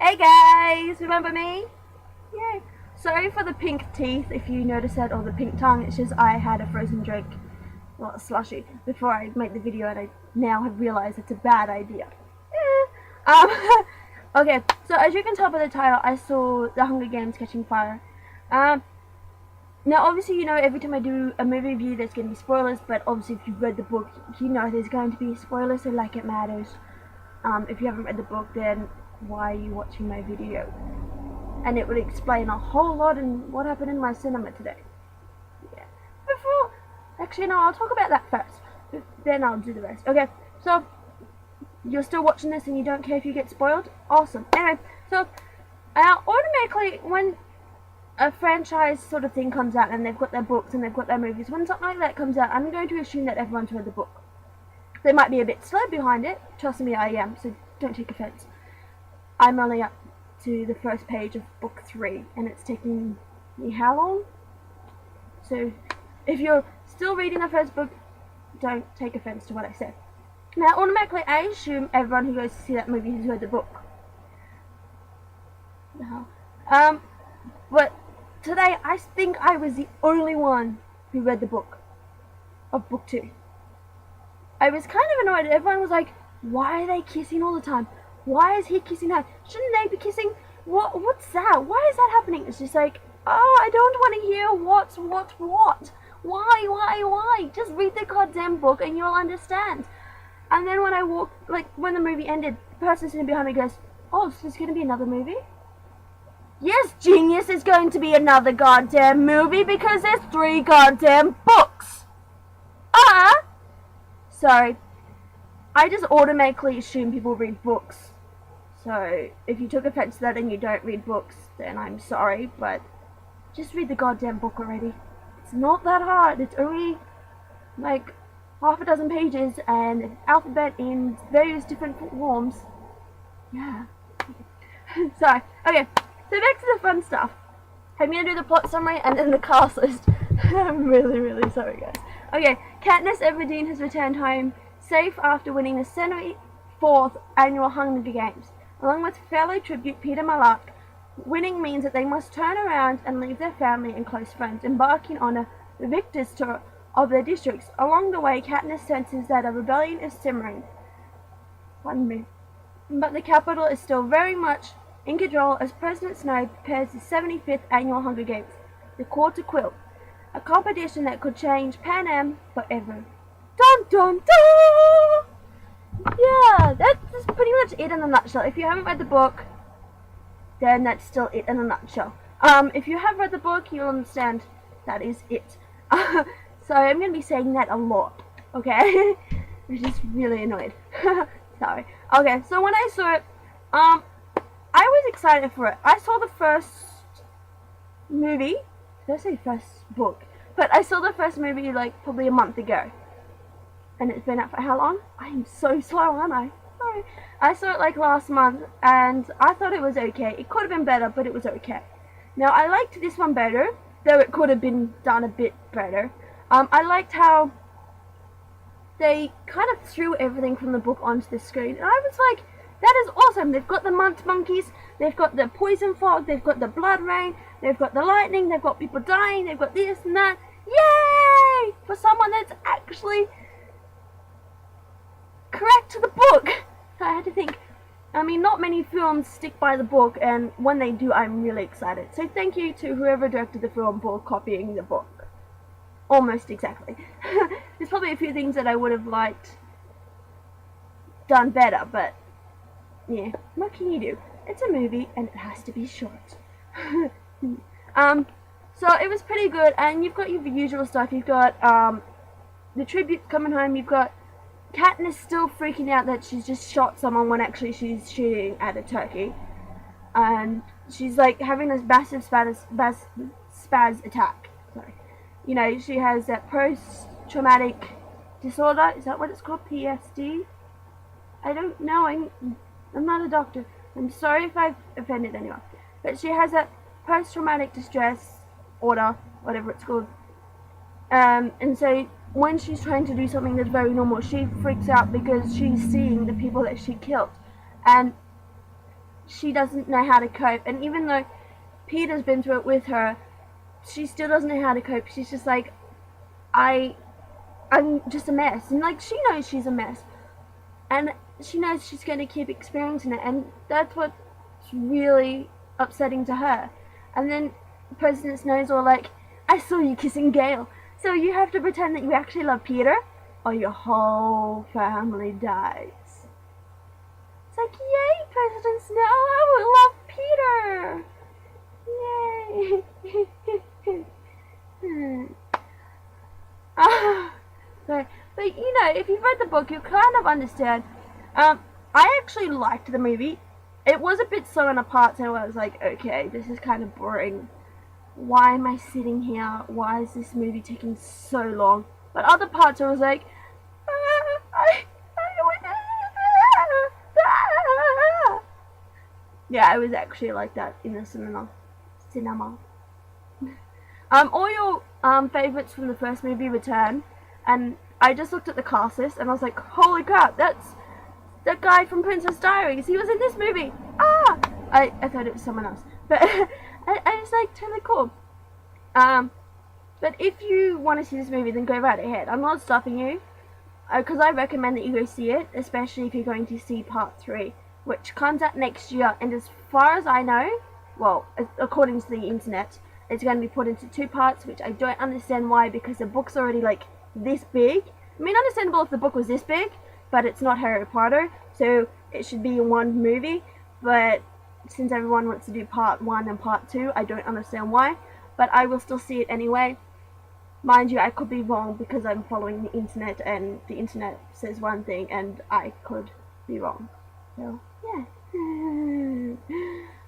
Hey guys, remember me? Yay. Sorry for the pink teeth if you notice that, or the pink tongue. It's just I had a frozen drink, well, a slushy, before I made the video, and I now have realized it's a bad idea. Okay, so as you can tell by the title, I saw The Hunger Games Catching Fire. Now obviously you know every time I do a movie review there's going to be spoilers, but obviously if you've read the book you know there's going to be spoilers, so like it matters. If you haven't read the book, then why are you watching my video? And it would explain a whole lot in what happened in my cinema today. Yeah. Actually no, I'll talk about that first, then I'll do the rest. Okay, so you're still watching this and you don't care if you get spoiled? Awesome. Anyway, so automatically when a franchise sort of thing comes out and they've got their books and they've got their movies, when something like that comes out, I'm going to assume that everyone's read the book. They might be a bit slow behind it, trust me I am, so don't take offense. I'm only up to the first page of book 3 and it's taking me how long? So if you're still reading the first book, don't take offense to what I said. Now automatically I assume everyone who goes to see that movie has read the book. No. But today I think I was the only one who read the book of book 2. I was kind of annoyed. Everyone was like, why are they kissing all the time? Why is he kissing her? Shouldn't they be kissing? What's that? Why is that happening? It's just like, oh, I don't want to hear what? Why? Just read the goddamn book and you'll understand. And then when the movie ended, the person sitting behind me goes, oh, so there's going to be another movie? Yes, genius, there's going to be another goddamn movie because there's 3 goddamn books. Sorry. I just automatically assume people read books. So, if you took offense to that and you don't read books, then I'm sorry, but just read the goddamn book already. It's not that hard. It's only like half a dozen pages and an alphabet in various different forms. Yeah. Sorry. Okay, so back to the fun stuff. I'm going to do the plot summary and then the cast list. I'm really sorry, guys. Okay, Katniss Everdeen has returned home safe after winning the 74th annual Hunger Games. Along with fellow tribute Peter Malak, winning means that they must turn around and leave their family and close friends, embarking on a victor's tour of their districts. Along the way, Katniss senses that a rebellion is simmering. Pardon me. But the capital is still very much in control as President Snow prepares the 75th annual Hunger Games, the Quarter Quill, a competition that could change Pan Am forever. Dun dun dun! Yeah, that's pretty much it in a nutshell. If you haven't read the book, then that's still it in a nutshell. If you have read the book, you'll understand that is it. So I'm going to be saying that a lot, okay? I'm just really annoyed. Sorry. Okay, so when I saw it, I was excited for it. I saw the first movie. Did I say first book? But I saw the first movie like probably a month ago. And it's been out for how long? I am so slow, aren't I? Sorry. I saw it like last month and I thought it was okay. It could have been better, but it was okay. Now I liked this one better, though it could have been done a bit better. I liked how they kind of threw everything from the book onto the screen. And I was like, that is awesome. They've got the monkeys, they've got the poison fog, they've got the blood rain, they've got the lightning, they've got people dying, they've got this and that. Yay! For someone that's actually correct to the book. I had to think. I mean, not many films stick by the book, and when they do, I'm really excited. So thank you to whoever directed the film for copying the book. Almost exactly. There's probably a few things that I would have liked done better, but yeah, what can you do? It's a movie, and it has to be short. So it was pretty good, and you've got your usual stuff. You've got the tributes coming home. You've got Katniss still freaking out that she's just shot someone when actually she's shooting at a turkey, and she's like having this massive spaz attack. Sorry, you know, she has that post-traumatic disorder. Is that what it's called? PSD? I don't know. I'm not a doctor. I'm sorry if I've offended anyone, but she has that post-traumatic distress order, whatever it's called. And so when she's trying to do something that's very normal, she freaks out because she's seeing the people that she killed. And she doesn't know how to cope. And even though Peter's been through it with her, she still doesn't know how to cope. She's just like, I'm just a mess. And like, she knows she's a mess. And she knows she's going to keep experiencing it. And that's what's really upsetting to her. And then President Snow's all like, I saw you kissing Gale, so you have to pretend that you actually love Peter, or your whole family dies. It's like, yay, President Snow, I will love Peter! Yay! But you know, if you've read the book, you kind of understand. I actually liked the movie. It was a bit slow in a part, so I was like, okay, this is kind of boring. Why am I sitting here? Why is this movie taking so long? But other parts I was like, yeah, I was actually like that in the cinema. All your favorites from the first movie return, and I just looked at the cast list and I was like, holy crap, that's that guy from Princess Diaries. He was in this movie. I thought it was someone else, but I was like, totally cool. But if you want to see this movie, then go right ahead. I'm not stopping you, because I recommend that you go see it, especially if you're going to see part 3, which comes out next year. And as far as I know, well, according to the internet, it's going to be put into 2 parts, which I don't understand why, because the book's already like this big. I mean, understandable if the book was this big, but it's not Harry Potter, so it should be in one movie. But since everyone wants to do part 1 and part 2, I don't understand why, but I will still see it anyway. Mind you, I could be wrong because I'm following the internet, and the internet says one thing and I could be wrong. So, yeah.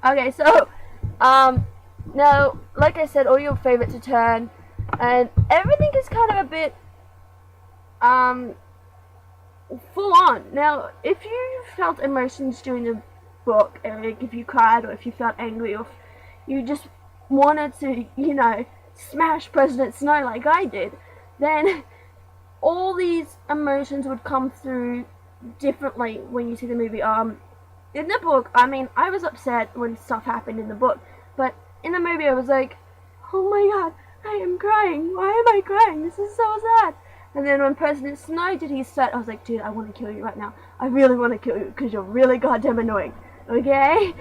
Okay, so, now, like I said, all your favorites return, and everything is kind of a bit, full on. Now, if you felt emotions during the book, like if you cried, or if you felt angry, or if you just wanted to, you know, smash President Snow like I did, then all these emotions would come through differently when you see the movie. In the book, I mean, I was upset when stuff happened in the book, but in the movie I was like, oh my god, I am crying. Why am I crying? This is so sad. And then when President Snow did his set, I was like, dude, I want to kill you right now. I really want to kill you because you're really goddamn annoying. Okay?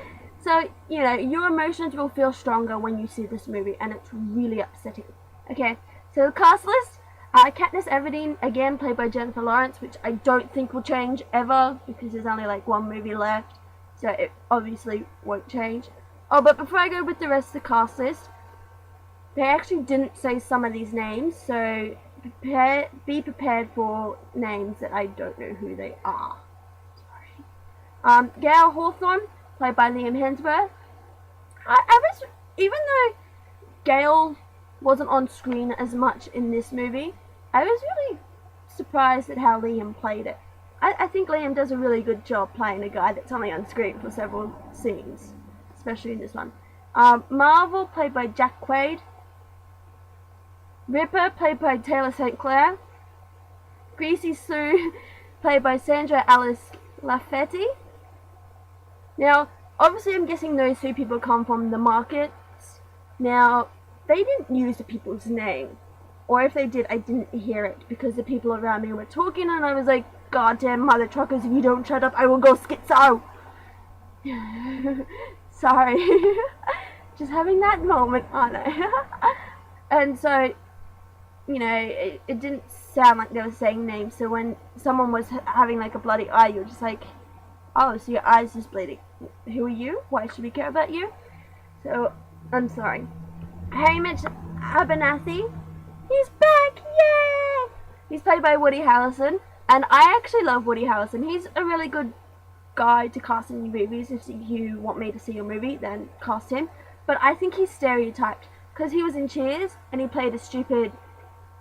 So, you know, your emotions will feel stronger when you see this movie, and it's really upsetting. Okay, so the cast list, Katniss Everdeen, again, played by Jennifer Lawrence, which I don't think will change ever, because there's only like 1 movie left, so it obviously won't change. Oh, but before I go with the rest of the cast list, they actually didn't say some of these names, so be prepared for names that I don't know who they are. Sorry. Gale Hawthorne, played by Liam Hemsworth. I was, even though Gale wasn't on screen as much in this movie, I was really surprised at how Liam played it. I think Liam does a really good job playing a guy that's only on screen for several scenes, especially in this one. Marvel, played by Jack Quaid. Ripper, played by Taylor St. Clair. Greasy Sue, played by Sandra Alice Lafferty. Now, obviously I'm guessing those 2 people come from the markets. Now, they didn't use the people's name. Or if they did, I didn't hear it, because the people around me were talking, and I was like, goddamn mother truckers, if you don't shut up, I will go schizo. Sorry. Just having that moment, aren't I? And so, you know, it didn't sound like they were saying names, so when someone was having like a bloody eye, you were just like, oh, so your eye's just bleeding. Who are you? Why should we care about you? So, I'm sorry. Hamish Abernathy, he's back, yay! He's played by Woody Harrelson, and I actually love Woody Harrelson. He's a really good guy to cast in your movies. If you want me to see your movie, then cast him. But I think he's stereotyped, because he was in Cheers, and he played a stupid,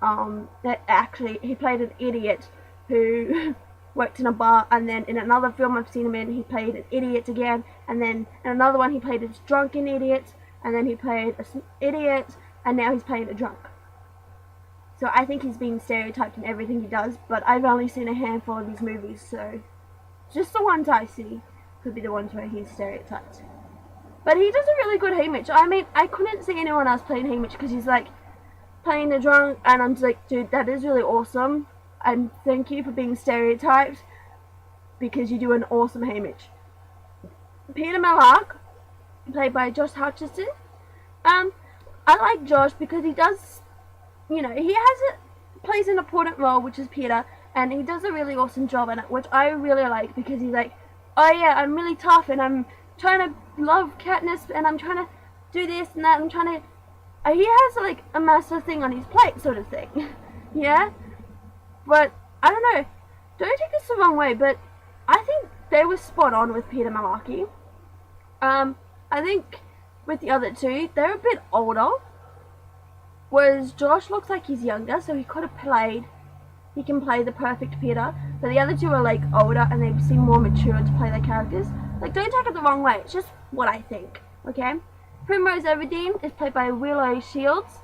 he played an idiot who worked in a bar, and then in another film I've seen him in, he played an idiot again, and then in another one he played a drunken idiot, and then he played an idiot, and now he's playing a drunk. So I think he's being stereotyped in everything he does, but I've only seen a handful of his movies, so just the ones I see, could be the ones where he's stereotyped. But he does a really good Haymitch. I mean, I couldn't see anyone else playing Haymitch because he's like playing the drunk, and I'm just like, dude, that is really awesome. And thank you for being stereotyped because you do an awesome Haymitch. Peter Malark, played by Josh Hutcherson. I like Josh because he does, he plays an important role, which is Peter, and he does a really awesome job in it, which I really like because he's like, oh yeah, I'm really tough and I'm trying to love Katniss and I'm trying to do this and that. He has like a massive thing on his plate, sort of thing. Yeah, but I don't know. Don't take this the wrong way, but I think they were spot on with Peter Malarkey. I think with the other two, they're a bit older, whereas Josh looks like he's younger, so he can play the perfect Peter, but the other two are like older and they seem more mature to play their characters. Like, don't take it the wrong way, it's just what I think, okay? Primrose Everdeen is played by Willow Shields.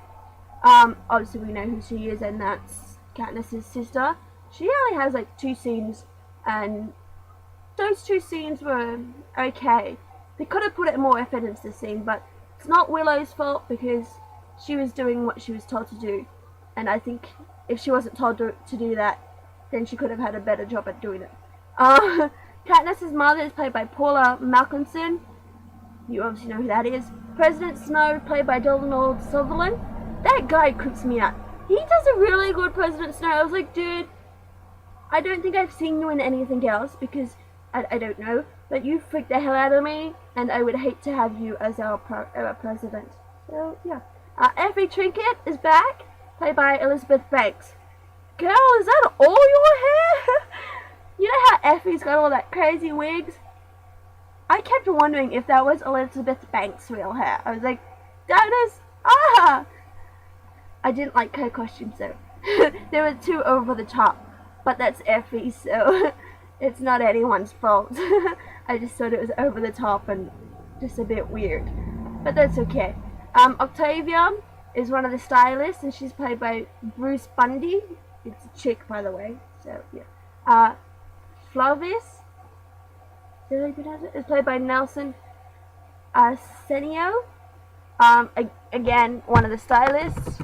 Obviously we know who she is, and that's Katniss's sister. She only has like 2 scenes, and those 2 scenes were okay. They could have put it more effort into the scene, but it's not Willow's fault because she was doing what she was told to do. And I think if she wasn't told to do that, then she could have had a better job at doing it. Katniss's mother is played by Paula Malcolmson. You obviously know who that is. President Snow, played by Donald Sutherland. That guy creeps me out. He does a really good President Snow. I was like, dude, I don't think I've seen you in anything else because I don't know, but you freaked the hell out of me, and I would hate to have you as our president. So, yeah. Effie Trinket is back, played by Elizabeth Banks. Girl, is that all your hair? You know how Effie's got all that crazy wigs? I kept wondering if that was Elizabeth Banks' real hair. I was like, that is, I didn't like her costumes though. They were too over the top, but that's Effie, so it's not anyone's fault. I just thought it was over the top and just a bit weird, but that's okay. Octavia is one of the stylists, and she's played by Bruce Bundy. It's a chick, by the way, so yeah. Flavis, did I pronounce it? Is played by Nelson Senio. Again, one of the stylists.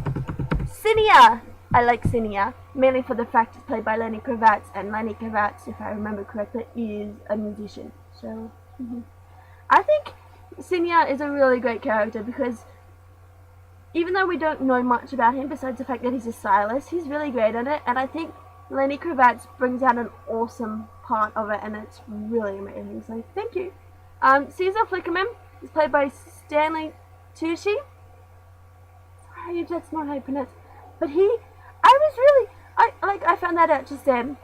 Cinia! I like Cinia, mainly for the fact it's played by Lenny Kravitz, and Lenny Kravitz, if I remember correctly, is a musician. So, I think Cinia is a really great character because even though we don't know much about him besides the fact that he's a stylist, he's really great at it, and I think Lenny Kravitz brings out an awesome part of it, and it's really amazing, so thank you. Caesar Flickerman is played by Stanley Tucci. Sorry if that's not how you pronounce it, but I found that out just then,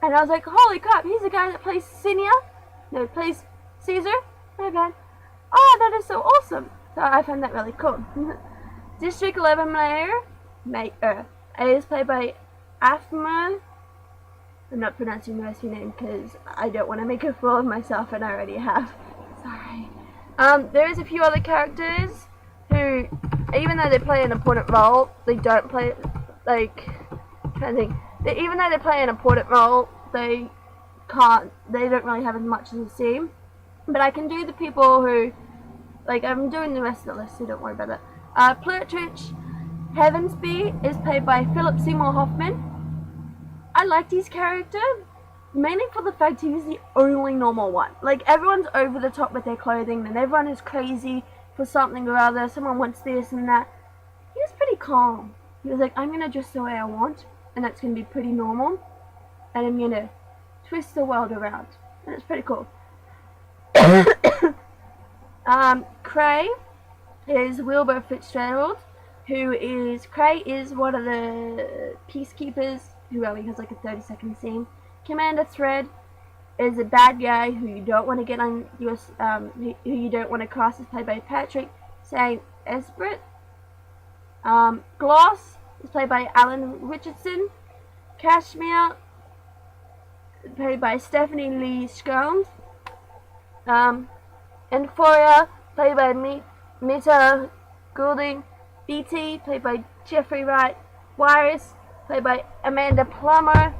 and I was like, holy crap, he's the guy that plays plays Caesar? My bad. Oh, that is so awesome. So I found that really cool. District 11 Mayor is played by Afma. I'm not pronouncing the rest of your name because I don't want to make a fool of myself, and I already have. Sorry. There is a few other characters who, even though they play an important role, they don't play, even though they play an important role, they don't really have as much as a scene. But I can do the people who, I'm doing the rest of the list, so don't worry about that. Plurtrich Heavensby is played by Philip Seymour Hoffman. I liked his character, mainly for the fact he was the only normal one. Like, everyone's over the top with their clothing, and everyone is crazy for something or other, someone wants this and that. He was pretty calm. He was like, I'm going to dress the way I want, and that's going to be pretty normal, and I'm going to twist the world around. And it's pretty cool. Cray is Wilbur Fitzgerald, Cray is one of the peacekeepers who only has like a 30-second scene. Commander Thread is a bad guy who you don't want to get on your, who you don't want to cross, is played by Patrick St. Esbret. Gloss is played by Alan Richardson. Kashmir, played by Stephanie Lee Scones. Euphoria, played by Mita Goulding. BT, played by Jeffrey Wright. Wirus, played by Amanda Plummer.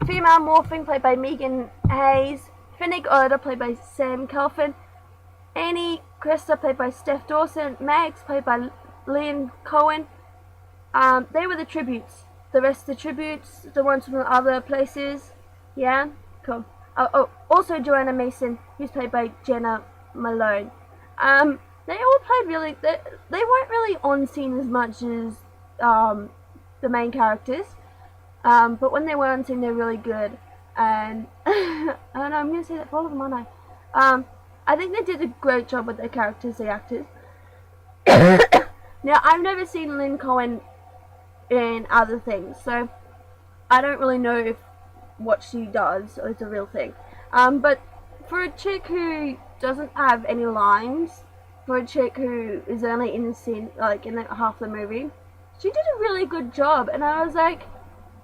Female Morphing, played by Megan Hayes. Finnick Oda, played by Sam Kelvin. Annie Cresta, played by Steph Dawson. Max, played by Liam Cohen. They were the tributes. The rest of the tributes, the ones from the other places. Yeah, cool. Also Joanna Mason, who's played by Jenna Malone. They all played really. They weren't really on scene as much as the main characters. But when they were on scene, they're really good. And I don't know, I'm gonna say that for all of them, aren't I? I think they did a great job with their characters, the actors. Now, I've never seen Lynn Cohen in other things, so I don't really know if what she does is a real thing. But for a chick who doesn't have any lines, for a chick who is only in the scene, like in half the movie, she did a really good job. And I was like,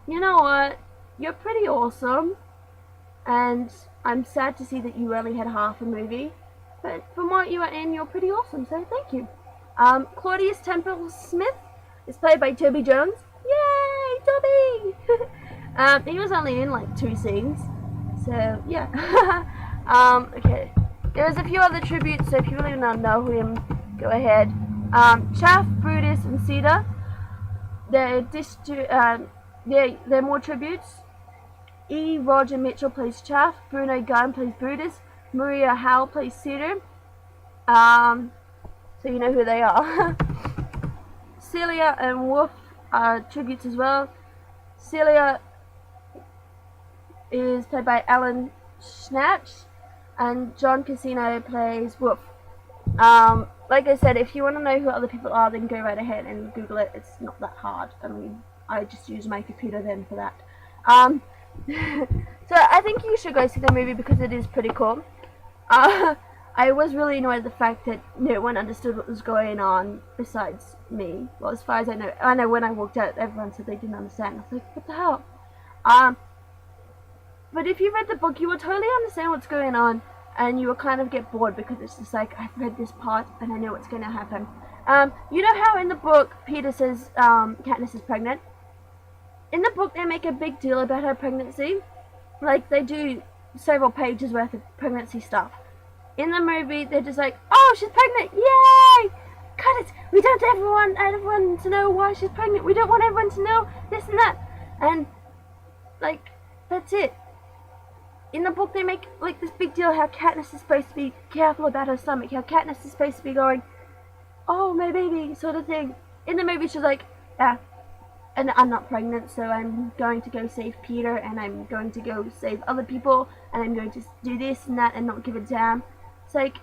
you know what? You're pretty awesome. And I'm sad to see that you only had half a movie. But from what you were in, you're pretty awesome, so thank you. Claudius Temple Smith is played by Toby Jones. Yay, Toby! He was only in like 2 scenes. So, yeah. Okay. There's a few other tributes, so if you really want to know him, go ahead. Chaff, Brutus, and Cedar. They're more tributes. E. Roger Mitchell plays Chaff. Bruno Gunn plays Brutus. Maria Howell plays Cedar. So you know who they are. Celia and Wolf are tributes as well. Celia is played by Alan Snatch, and John Casino plays Wolf. Like I said, if you want to know who other people are, then go right ahead and Google it. It's not that hard. I mean, I just use my computer then for that. So I think you should go see the movie because it is pretty cool. I was really annoyed at the fact that no one understood what was going on besides me. Well, as far as I know when I walked out, everyone said they didn't understand. I was like, what the hell? But if you read the book, you will totally understand what's going on, and you will kind of get bored because it's just like, I've read this part and I know what's going to happen. You know how in the book Peter says Katniss is pregnant? In the book, they make a big deal about her pregnancy. Like, they do several pages worth of pregnancy stuff. In the movie, they're just like, oh, she's pregnant, yay! Cut it! We don't ever want everyone to know why she's pregnant. We don't want everyone to know this and that. And, like, that's it. In the book, they make, like, this big deal how Katniss is supposed to be careful about her stomach. How Katniss is supposed to be going, oh, my baby, sort of thing. In the movie, she's like, yeah, and I'm not pregnant, so I'm going to go save Peter, and I'm going to go save other people, and I'm going to do this and that and not give a damn. It's like,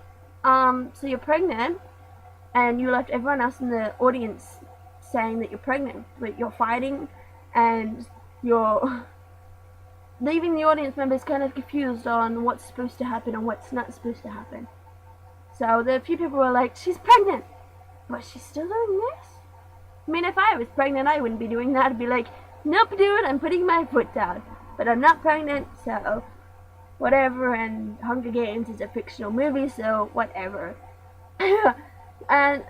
so you're pregnant, and you left everyone else in the audience saying that you're pregnant, but you're fighting, and you're leaving the audience members kind of confused on what's supposed to happen and what's not supposed to happen. So the few people were like, she's pregnant, but she's still doing this? I mean, if I was pregnant, I wouldn't be doing that. I'd be like, nope, dude, I'm putting my foot down. But I'm not pregnant, so whatever, and Hunger Games is a fictional movie, so whatever. And,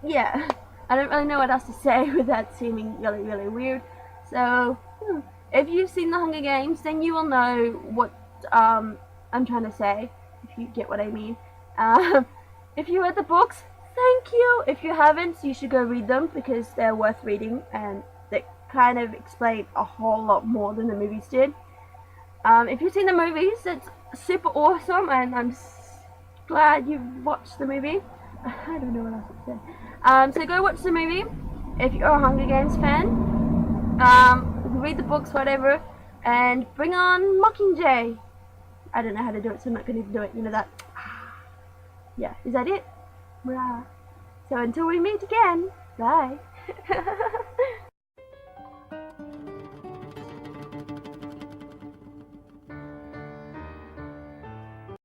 yeah, I don't really know what else to say without seeming really, really weird. So, if you've seen the Hunger Games, then you will know what I'm trying to say, if you get what I mean. If you read the books, thank you. If you haven't, you should go read them because they're worth reading and they kind of explain a whole lot more than the movies did. If you've seen the movies, it's super awesome, and I'm glad you've watched the movie. I don't know what else to say. So go watch the movie if you're a Hunger Games fan. Read the books, whatever, and bring on Mockingjay. I don't know how to do it, so I'm not going to do it. You know that. Yeah, is that it? Right. So until we meet again, bye.